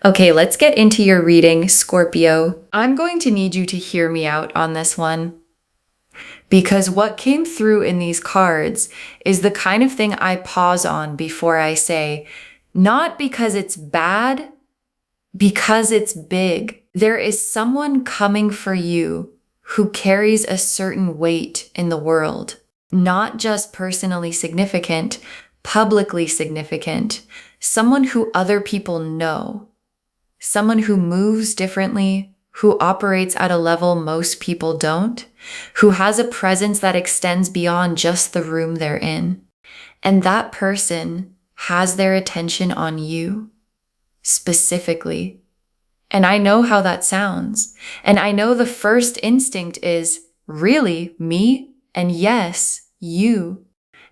Okay, let's get into your reading, Scorpio. I'm going to need you to hear me out on this one, because what came through in these cards is the kind of thing I pause on before I say, not because it's bad, because it's big. There is someone coming for you who carries a certain weight in the world, not just personally significant, publicly significant, someone who other people know. Someone who moves differently, who operates at a level most people don't, who has a presence that extends beyond just the room they're in. And that person has their attention on you, specifically. And I know how that sounds. And I know the first instinct is, really, me? And yes, you.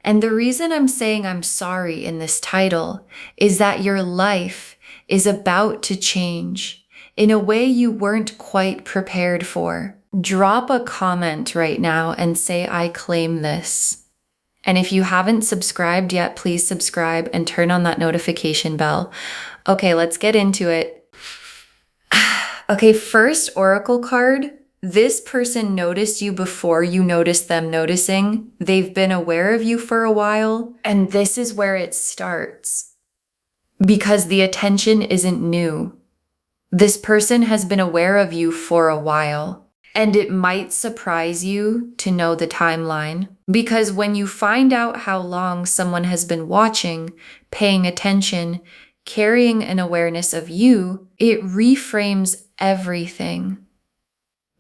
And the reason I'm saying I'm sorry in this title is that your life is about to change in a way you weren't quite prepared for. Drop a comment right now and say, I claim this. And if you haven't subscribed yet, please subscribe and turn on that notification bell. Okay, let's get into it. Okay, first oracle card. This person noticed you before you noticed them noticing. They've been aware of you for a while, and this is where it starts. Because the attention isn't new. This person has been aware of you for a while, and it might surprise you to know the timeline. Because when you find out how long someone has been watching, paying attention, carrying an awareness of you, it reframes everything.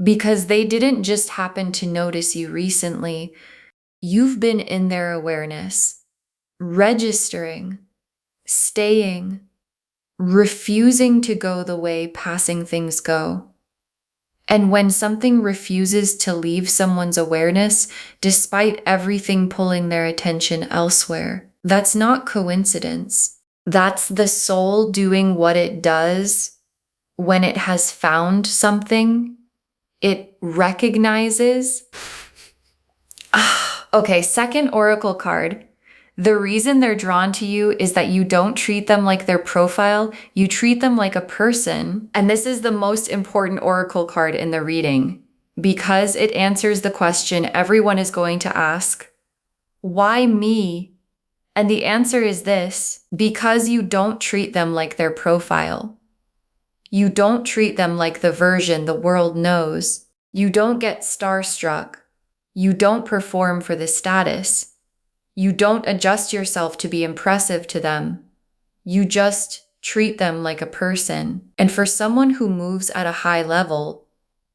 Because they didn't just happen to notice you recently, you've been in their awareness, registering, staying, refusing to go the way passing things go. And when something refuses to leave someone's awareness, despite everything pulling their attention elsewhere, that's not coincidence. That's the soul doing what it does when it has found something it recognizes. Okay, second oracle card. The reason they're drawn to you is that you don't treat them like their profile, you treat them like a person. And this is the most important oracle card in the reading because it answers the question everyone is going to ask, why me? And the answer is this, because you don't treat them like their profile. You don't treat them like the version the world knows. You don't get starstruck. You don't perform for the status. You don't adjust yourself to be impressive to them. You just treat them like a person. And for someone who moves at a high level,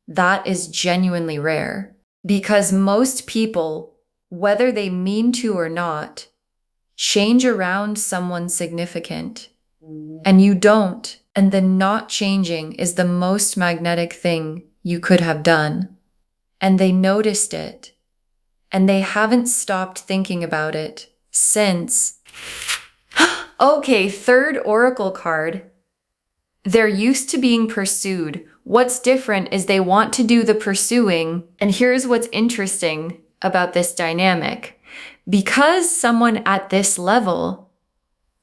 that is genuinely rare. Because most people, whether they mean to or not, change around someone significant. And you don't. And the not changing is the most magnetic thing you could have done. And they noticed it. And they haven't stopped thinking about it since. Okay, third oracle card. They're used to being pursued. What's different is they want to do the pursuing. And here's what's interesting about this dynamic. Because someone at this level,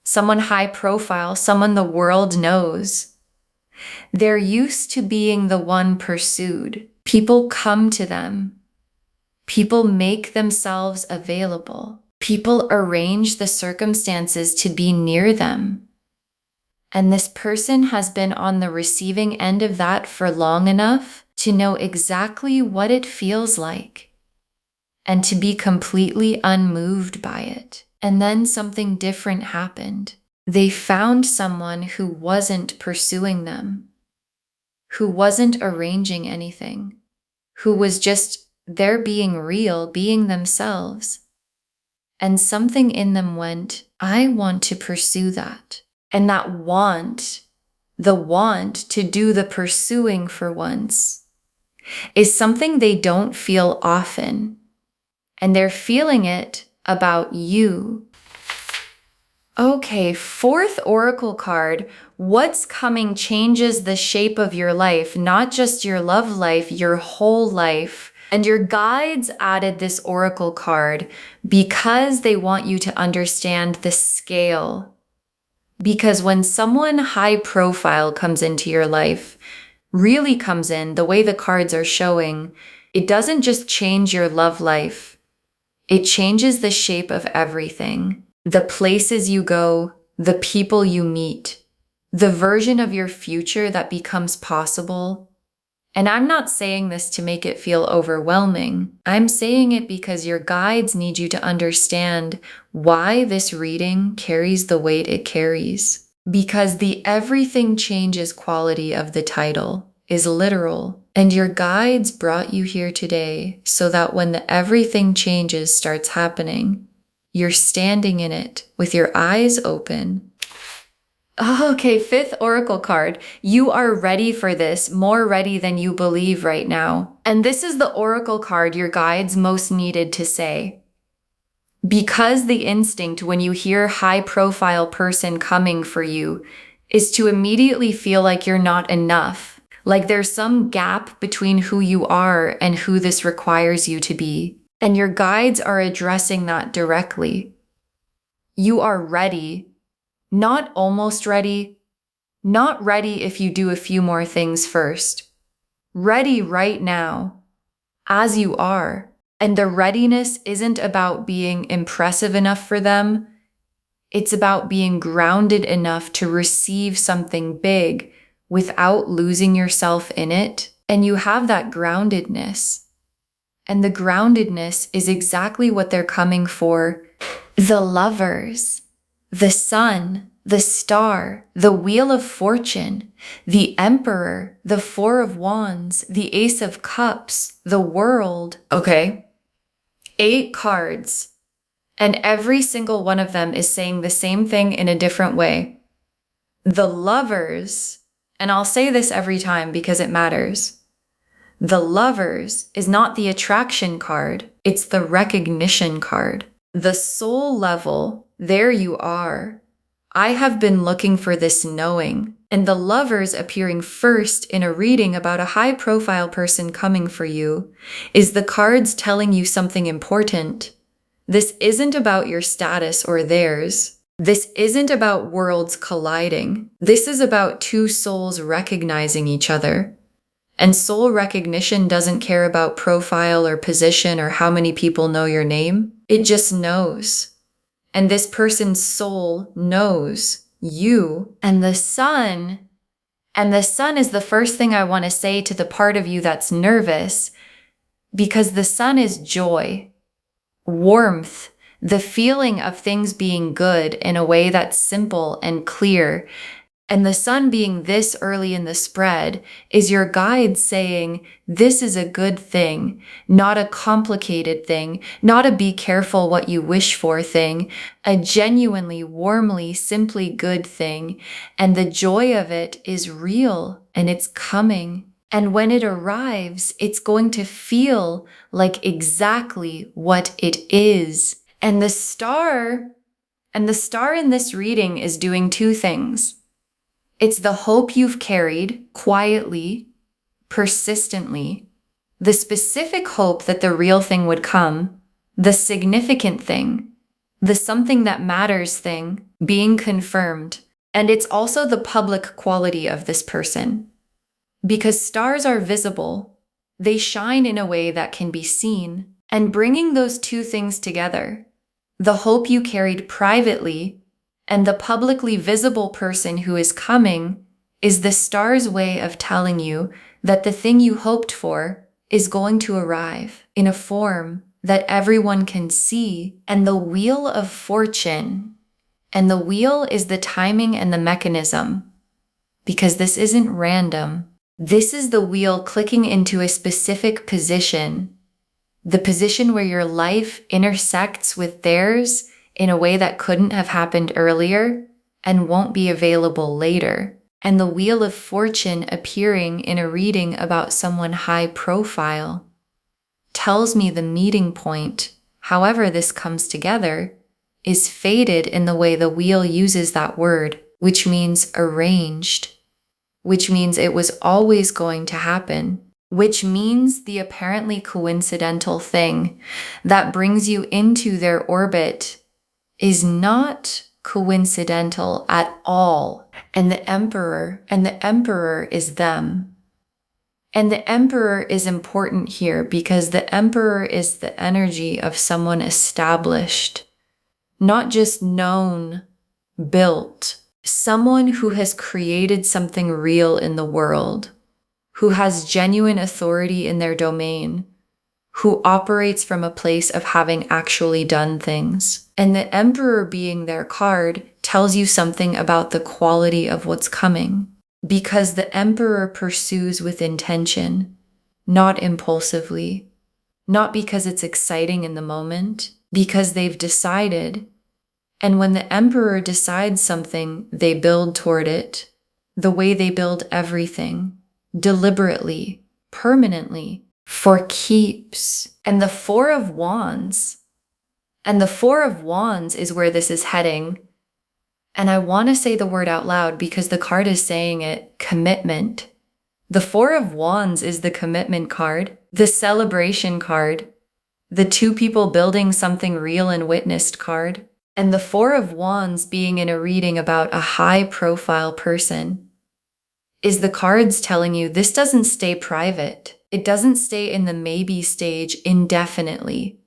someone high profile, someone the world knows, they're used to being the one pursued. People come to them. People make themselves available. People arrange the circumstances to be near them. And this person has been on the receiving end of that for long enough to know exactly what it feels like and to be completely unmoved by it. And then something different happened. They found someone who wasn't pursuing them, who wasn't arranging anything, who was just they're being real, being themselves. And something in them went, I want to pursue that. And that want, the want to do the pursuing for once, is something they don't feel often. And they're feeling it about you. Okay, fourth oracle card. What's coming changes the shape of your life, not just your love life, your whole life. And your guides added this oracle card because they want you to understand the scale, Because when someone high profile comes into your life, really comes in the way the cards are showing, it doesn't just change your love life. It changes the shape of everything. The places you go, the people you meet, the version of your future that becomes possible. And I'm not saying this to make it feel overwhelming. I'm saying it because your guides need you to understand why this reading carries the weight it carries. Because the everything changes quality of the title is literal. And your guides brought you here today so that when the everything changes starts happening, you're standing in it with your eyes open. Okay, fifth oracle card. You are ready for this, more ready than you believe right now. And this is the oracle card your guides most needed to say. Because the instinct when you hear high-profile person coming for you is to immediately feel like you're not enough, like there's some gap between who you are and who this requires you to be. And your guides are addressing that directly. You are ready. Not almost ready, not ready if you do a few more things first. Ready right now, as you are. And the readiness isn't about being impressive enough for them. It's about being grounded enough to receive something big without losing yourself in it. And you have that groundedness. And the groundedness is exactly what they're coming for. The Lovers. The Sun, the Star, the Wheel of Fortune, the Emperor, the Four of Wands, the Ace of Cups, the World. Okay, 8 cards. And every single one of them is saying the same thing in a different way. The Lovers, and I'll say this every time because it matters. The Lovers is not the attraction card, it's the recognition card. The soul level, there you are. I have been looking for this knowing. And the Lovers appearing first in a reading about a high-profile person coming for you is the cards telling you something important. This isn't about your status or theirs. This isn't about worlds colliding. This is about 2 souls recognizing each other. And soul recognition doesn't care about profile or position or how many people know your name. It just knows. And this person's soul knows you. And the sun is the first thing I want to say to the part of you that's nervous, because the sun is joy, warmth, the feeling of things being good in a way that's simple and clear. And the sun being this early in the spread is your guide saying, this is a good thing, not a complicated thing, not a be careful what you wish for thing, a genuinely, warmly, simply good thing. And the joy of it is real and it's coming. And when it arrives, it's going to feel like exactly what it is. And the star in this reading is doing 2 things. It's the hope you've carried quietly, persistently, the specific hope that the real thing would come, the significant thing, the something that matters thing being confirmed. And it's also the public quality of this person. Because stars are visible, they shine in a way that can be seen. And bringing those 2 things together, the hope you carried privately and the publicly visible person who is coming, is the star's way of telling you that the thing you hoped for is going to arrive in a form that everyone can see. And the Wheel of Fortune, and the wheel is the timing and the mechanism, because this isn't random. This is the wheel clicking into a specific position, the position where your life intersects with theirs in a way that couldn't have happened earlier and won't be available later. And the Wheel of Fortune appearing in a reading about someone high profile tells me the meeting point, however this comes together, is fated in the way the wheel uses that word, which means arranged, which means it was always going to happen, which means the apparently coincidental thing that brings you into their orbit is not coincidental at all. And the Emperor is them. And the Emperor is important here because the Emperor is the energy of someone established, not just known, built. Someone who has created something real in the world, who has genuine authority in their domain, who operates from a place of having actually done things. And the Emperor being their card tells you something about the quality of what's coming, because the Emperor pursues with intention, not impulsively, not because it's exciting in the moment, because they've decided. And when the Emperor decides something, they build toward it, the way they build everything, deliberately, permanently, for keeps. And the Four of Wands is where this is heading. And I want to say the word out loud because the card is saying it, commitment. The Four of Wands is the commitment card, the celebration card, the two people building something real and witnessed card. And the Four of Wands being in a reading about a high-profile person is the cards telling you this doesn't stay private. It doesn't stay in the maybe stage indefinitely.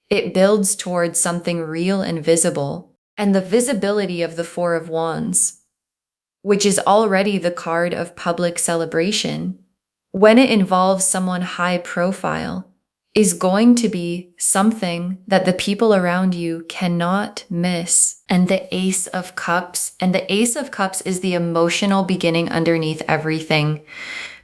It builds towards something real and visible. And the visibility of the Four of Wands, which is already the card of public celebration, when it involves someone high-profile, is going to be something that the people around you cannot miss. And the Ace of Cups is the emotional beginning underneath everything,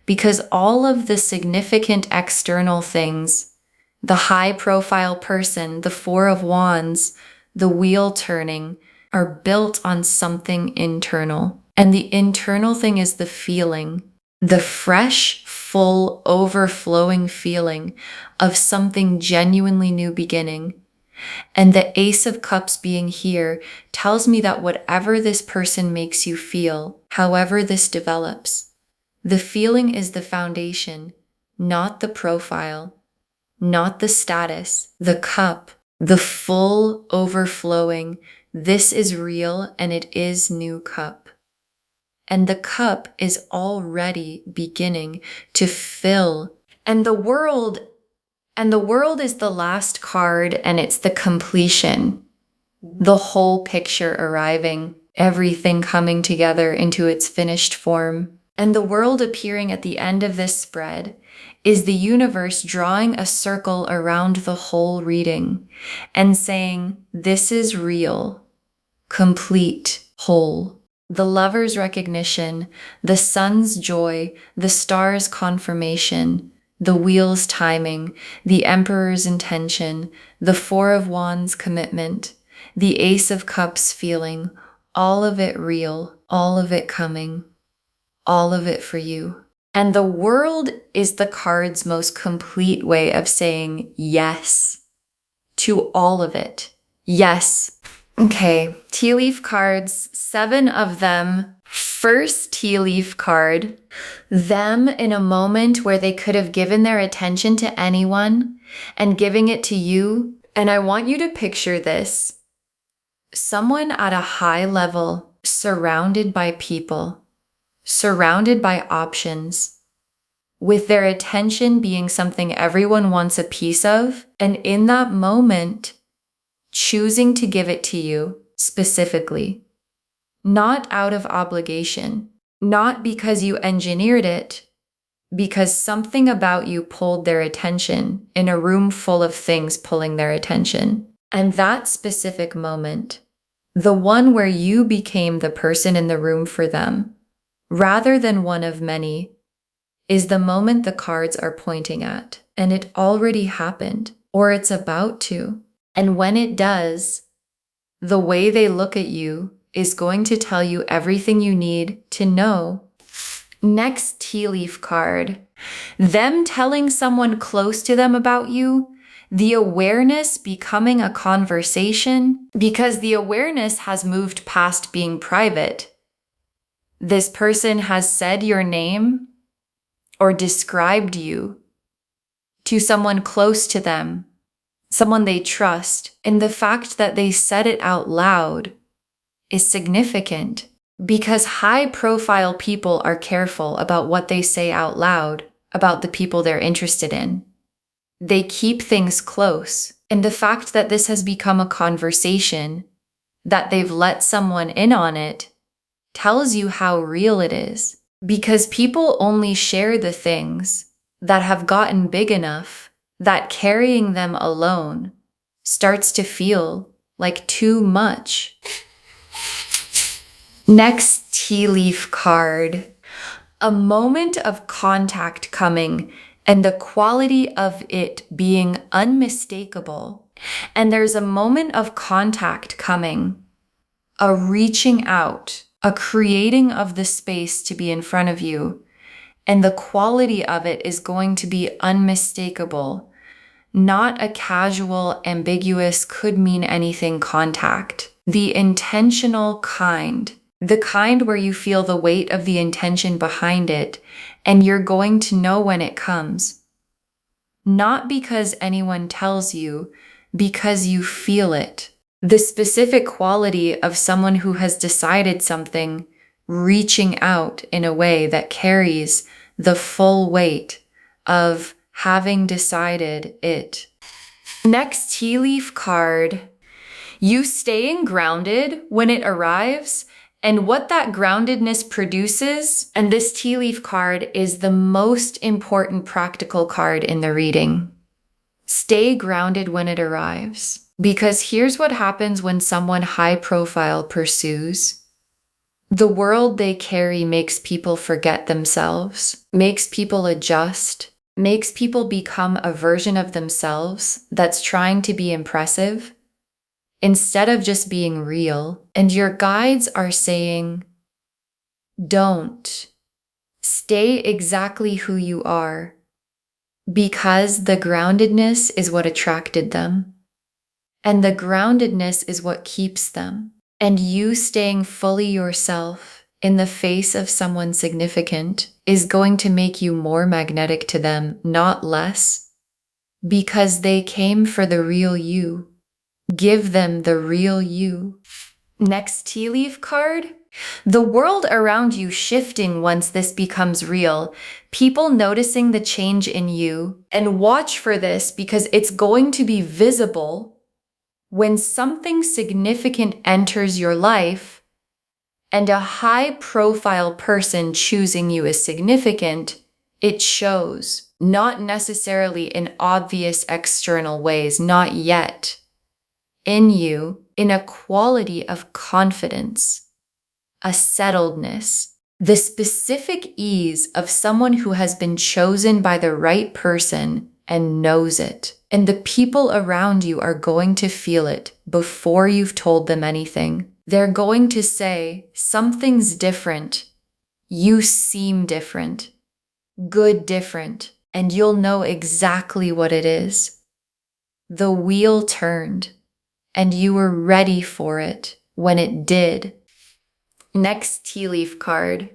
because all of the significant external things, the high-profile person, the Four of Wands, the wheel turning, are built on something internal. And the internal thing is the feeling, the fresh, full, overflowing feeling of something genuinely new beginning. And the Ace of Cups being here tells me that whatever this person makes you feel, however this develops, the feeling is the foundation, not the profile, not the status, the cup, the full, overflowing, this is real and it is new cup. And the cup is already beginning to fill. And the world is the last card, and it's the completion. The whole picture arriving, everything coming together into its finished form. And the world appearing at the end of this spread is the universe drawing a circle around the whole reading and saying, this is real, complete, whole. The Lover's recognition, the Sun's joy, the Star's confirmation, the Wheel's timing, the Emperor's intention, the Four of Wands commitment, the Ace of Cups feeling, all of it real, all of it coming, all of it for you. And the world is the card's most complete way of saying yes to all of it. Yes. Okay, tea leaf cards, 7 of them. First tea leaf card, them in a moment where they could have given their attention to anyone and giving it to you. And I want you to picture this. Someone at a high level, surrounded by people, surrounded by options, with their attention being something everyone wants a piece of, and in that moment, choosing to give it to you specifically, not out of obligation, not because you engineered it, because something about you pulled their attention in a room full of things pulling their attention. And that specific moment, the one where you became the person in the room for them, rather than one of many, is the moment the cards are pointing at. And it already happened, or it's about to. And when it does, the way they look at you is going to tell you everything you need to know. Next tea leaf card, them telling someone close to them about you, the awareness becoming a conversation, because the awareness has moved past being private. This person has said your name or described you to someone close to them, someone they trust, and the fact that they said it out loud is significant because high-profile people are careful about what they say out loud about the people they're interested in. They keep things close, and the fact that this has become a conversation, that they've let someone in on it, tells you how real it is. Because people only share the things that have gotten big enough that carrying them alone starts to feel like too much. Next tea leaf card. A moment of contact coming and the quality of it being unmistakable. And there's a moment of contact coming, a reaching out, a creating of the space to be in front of you. And the quality of it is going to be unmistakable, not a casual, ambiguous, could mean anything contact. The intentional kind. The kind where you feel the weight of the intention behind it, and you're going to know when it comes. Not because anyone tells you, because you feel it. The specific quality of someone who has decided something, reaching out in a way that carries the full weight of having decided it. Next tea leaf card. You staying grounded when it arrives. And what that groundedness produces, and this tea leaf card is the most important practical card in the reading. Stay grounded when it arrives. Because here's what happens when someone high profile pursues. The world they carry makes people forget themselves, makes people adjust, makes people become a version of themselves that's trying to be impressive, instead of just being real. And your guides are saying, don't. Stay exactly who you are, because the groundedness is what attracted them. And the groundedness is what keeps them. And you staying fully yourself in the face of someone significant is going to make you more magnetic to them, not less, because they came for the real you. Give them the real you. Next tea leaf card. The world around you shifting once this becomes real. People noticing the change in you. And watch for this because it's going to be visible when something significant enters your life and a high-profile person choosing you is significant. It shows, not necessarily in obvious external ways, not yet. In you, in a quality of confidence, a settledness, the specific ease of someone who has been chosen by the right person and knows it. And the people around you are going to feel it before you've told them anything. They're going to say, something's different. You seem different. Good different. And you'll know exactly what it is. The wheel turned. And you were ready for it when it did. Next tea leaf card.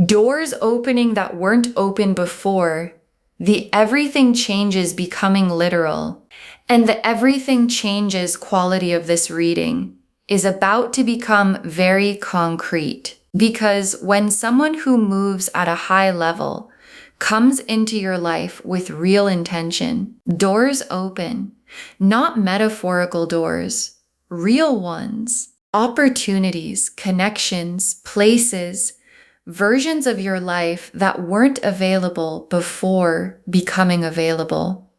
Doors opening that weren't open before. The everything changes becoming literal. And the everything changes quality of this reading is about to become very concrete. Because when someone who moves at a high level comes into your life with real intention, doors open. Not metaphorical doors, real ones, opportunities, connections, places, versions of your life that weren't available before becoming available.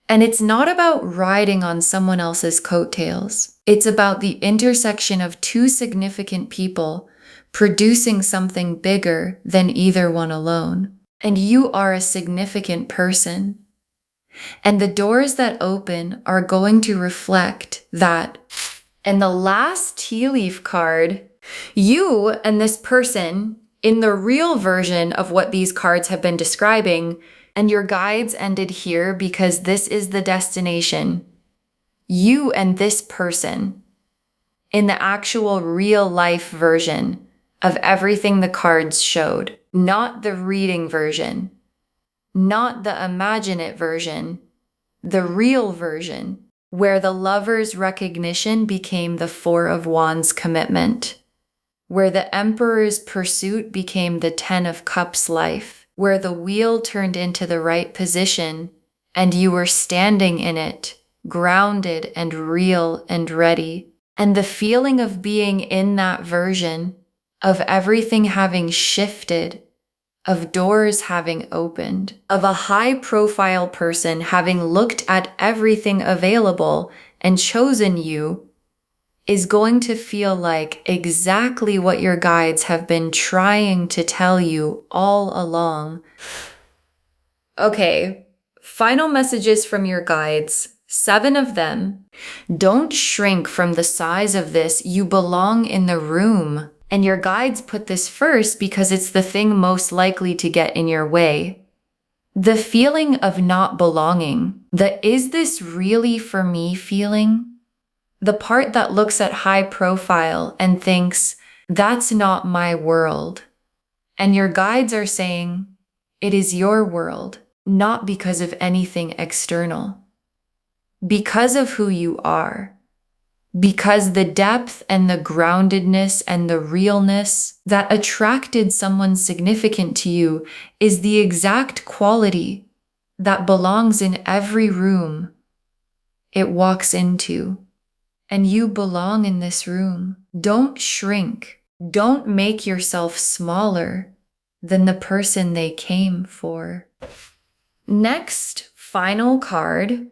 And it's not about riding on someone else's coattails. It's about the intersection of two significant people producing something bigger than either one alone. And you are a significant person. And the doors that open are going to reflect that. And the last tea leaf card, you and this person, in the real version of what these cards have been describing, and your guides ended here because this is the destination. You and this person, in the actual real life version of everything the cards showed, not the reading version. Not the imagine it version, the real version, where the lover's recognition became the Four of Wands commitment. where the Emperor's pursuit became the Ten of Cups life, where the wheel turned into the right position and you were standing in it, grounded and real and ready. And the feeling of being in that version, of everything having shifted, of doors having opened, of a high-profile person having looked at everything available and chosen you, is going to feel like exactly what your guides have been trying to tell you all along. Okay, final messages from your guides, 7 of them. Don't shrink from the size of this. You belong in the room. And your guides put this first because it's the thing most likely to get in your way. The feeling of not belonging, the "is this really for me" feeling, the part that looks at high profile and thinks, that's not my world. And your guides are saying, it is your world, not because of anything external. Because of who you are. Because the depth and the groundedness and the realness that attracted someone significant to you is the exact quality that belongs in every room it walks into. And you belong in this room. Don't shrink. Don't make yourself smaller than the person they came for. Next, final card.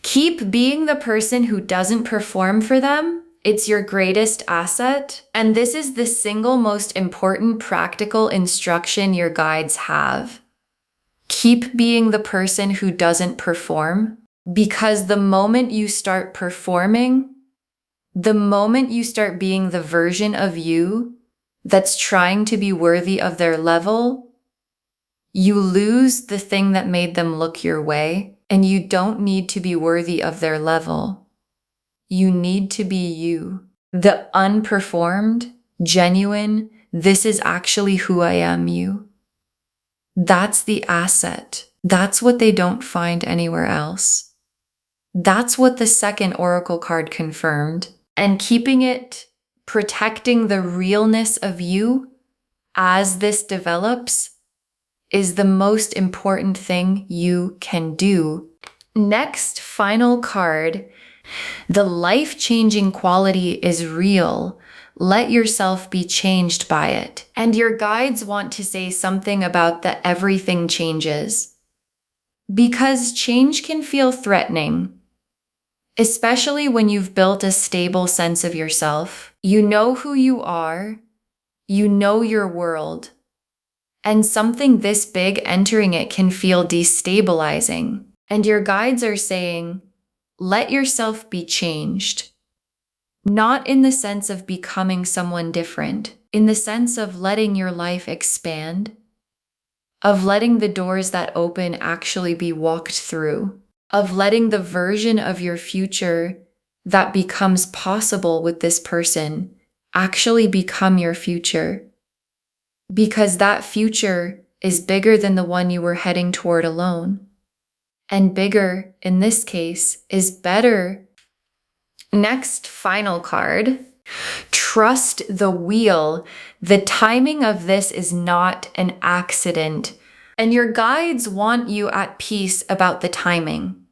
Keep being the person who doesn't perform for them. It's your greatest asset. And this is the single most important practical instruction your guides have. Keep being the person who doesn't perform, because the moment you start performing, the moment you start being the version of you that's trying to be worthy of their level, you lose the thing that made them look your way, and you don't need to be worthy of their level. You need to be you. The unperformed, genuine, this is actually who I am you. That's the asset. That's what they don't find anywhere else. That's what the second oracle card confirmed. And keeping it, protecting the realness of you as this develops is the most important thing you can do. Next, final card. The life-changing quality is real. Let yourself be changed by it. And your guides want to say something about the everything changes. Because change can feel threatening. Especially when you've built a stable sense of yourself. You know who you are. You know your world. And something this big entering it can feel destabilizing. And your guides are saying, let yourself be changed. Not in the sense of becoming someone different, in the sense of letting your life expand, of letting the doors that open actually be walked through, of letting the version of your future that becomes possible with this person actually become your future. Because that future is bigger than the one you were heading toward alone. And bigger, in this case, is better. Next, final card. Trust the wheel. The timing of this is not an accident. And your guides want you at peace about the timing.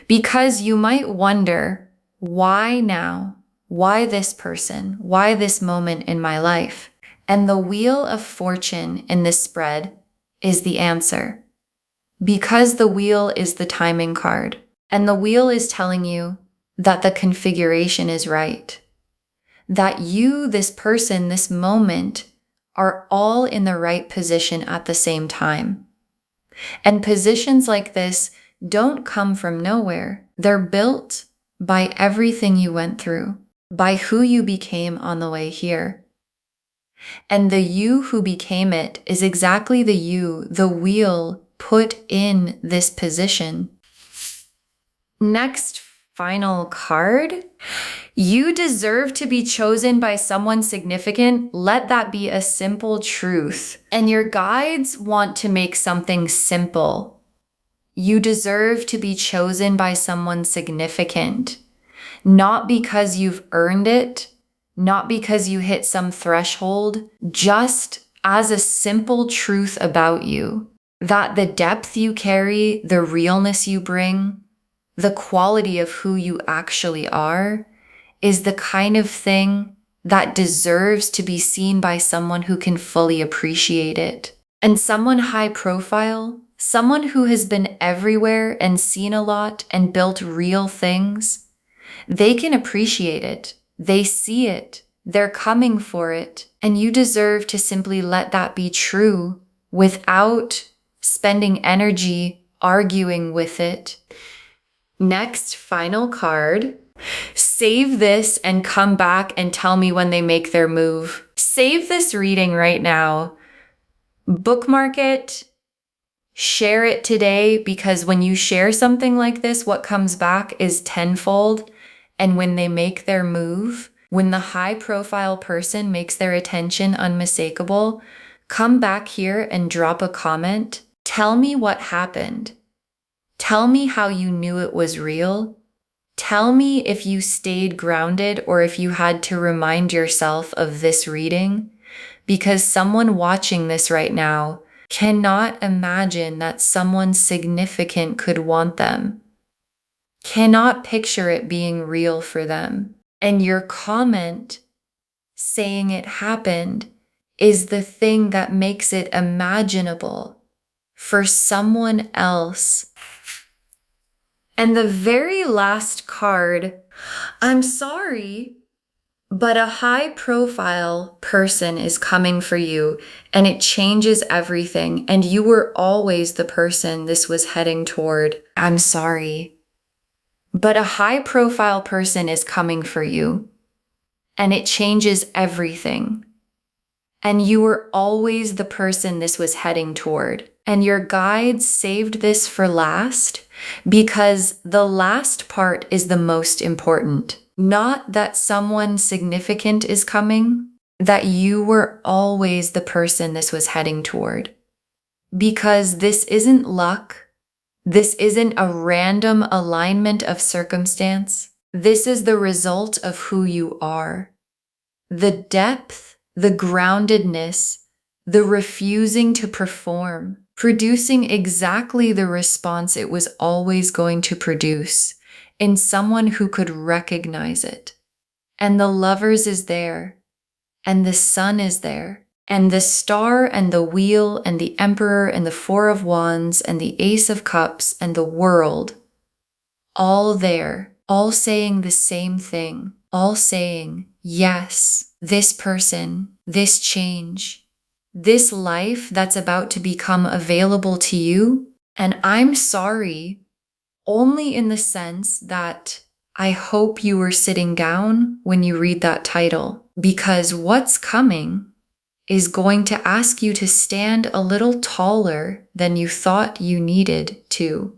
Because you might wonder, why now? Why this person? Why this moment in my life? And the Wheel of Fortune in this spread is the answer. Because the wheel is the timing card, and the wheel is telling you that the configuration is right. That you, this person, this moment, are all in the right position at the same time. And positions like this don't come from nowhere. They're built by everything you went through, by who you became on the way here. And the you who became it is exactly the you the wheel put in this position. Next, final card. You deserve to be chosen by someone significant. Let that be a simple truth. And your guides want to make something simple. You deserve to be chosen by someone significant. Not because you've earned it, not because you hit some threshold, just as a simple truth about you, that the depth you carry, the realness you bring, the quality of who you actually are is the kind of thing that deserves to be seen by someone who can fully appreciate it. And someone high profile, someone who has been everywhere and seen a lot and built real things, they can appreciate it. They see it. They're coming for it. And you deserve to simply let that be true without spending energy arguing with it. Next, final card. Save this and come back and tell me when they make their move. Save this reading right now. Bookmark it. Share it today, because when you share something like this, what comes back is tenfold. And when they make their move, when the high profile person makes their attention unmistakable, come back here and drop a comment. Tell me what happened. Tell me how you knew it was real. Tell me if you stayed grounded or if you had to remind yourself of this reading, because someone watching this right now cannot imagine that someone significant could want them, cannot picture it being real for them. And your comment saying it happened is the thing that makes it imaginable for someone else. And the very last card, I'm sorry, but a high profile person is coming for you and it changes everything. And you were always the person this was heading toward. I'm sorry, but a high profile person is coming for you and it changes everything. And you were always the person this was heading toward. And your guides saved this for last because the last part is the most important. Not that someone significant is coming, that you were always the person this was heading toward. Because this isn't luck. This isn't a random alignment of circumstance. This is the result of who you are. The depth, the groundedness, the refusing to perform, producing exactly the response it was always going to produce in someone who could recognize it. And the Lovers is there, and the Sun is there, and the Star and the Wheel and the Emperor and the Four of Wands and the Ace of Cups and the World, all there, all saying the same thing, all saying, yes, this person, this change, this life that's about to become available to you. And I'm sorry, only in the sense that I hope you were sitting down when you read that title, because what's coming is going to ask you to stand a little taller than you thought you needed to.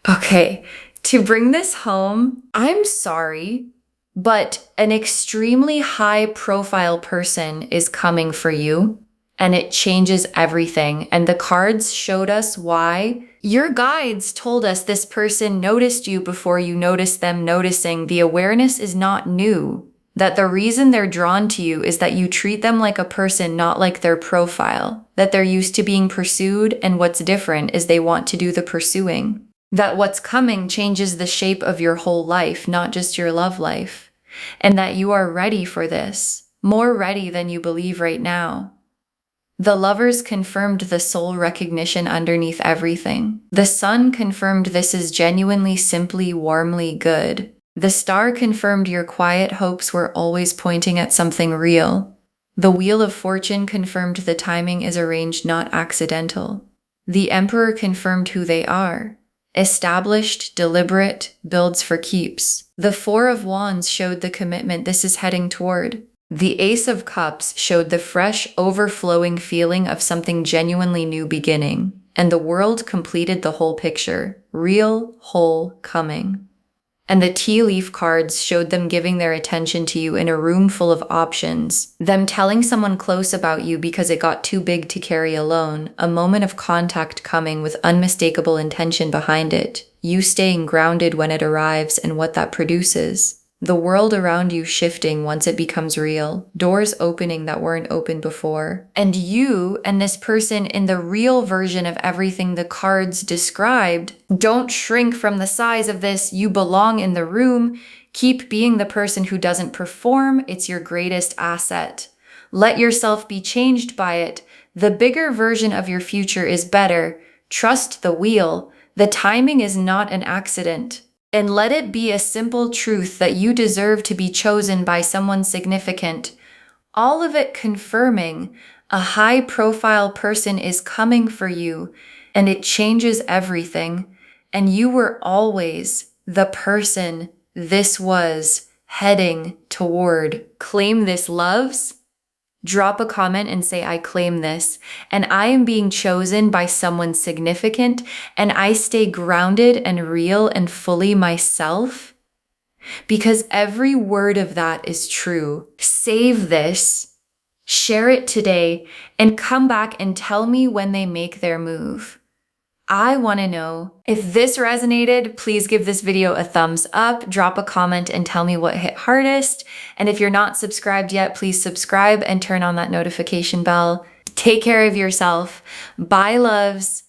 Okay, to bring this home, I'm sorry, but an extremely high profile person is coming for you. And it changes everything. And the cards showed us why. Your guides told us this person noticed you before you noticed them noticing. The awareness is not new. That the reason they're drawn to you is that you treat them like a person, not like their profile. That they're used to being pursued, and what's different is they want to do the pursuing. That what's coming changes the shape of your whole life, not just your love life. And that you are ready for this. More ready than you believe right now. The Lovers confirmed the soul recognition underneath everything. The Sun confirmed this is genuinely, simply, warmly good. The Star confirmed your quiet hopes were always pointing at something real. The Wheel of Fortune confirmed the timing is arranged, not accidental. The Emperor confirmed who they are. Established, deliberate, builds for keeps. The Four of Wands showed the commitment this is heading toward. The Ace of Cups showed the fresh, overflowing feeling of something genuinely new beginning, and the World completed the whole picture, real, whole, coming. And the tea leaf cards showed them giving their attention to you in a room full of options, them telling someone close about you because it got too big to carry alone, a moment of contact coming with unmistakable intention behind it, you staying grounded when it arrives and what that produces. The world around you shifting once it becomes real. Doors opening that weren't open before. And you and this person in the real version of everything the cards described, don't shrink from the size of this. You belong in the room. Keep being the person who doesn't perform. It's your greatest asset. Let yourself be changed by it. The bigger version of your future is better. Trust the wheel. The timing is not an accident. And let it be a simple truth that you deserve to be chosen by someone significant. All of it confirming a high-profile person is coming for you, and it changes everything. And you were always the person this was heading toward. Claim this, loves. Drop a comment and say, I claim this, and I am being chosen by someone significant, and I stay grounded and real and fully myself, because every word of that is true. Save this, share it today, and come back and tell me when they make their move. I want to know. If this resonated, please give this video a thumbs up, drop a comment and tell me what hit hardest. And if you're not subscribed yet, please subscribe and turn on that notification bell. Take care of yourself. Bye, loves.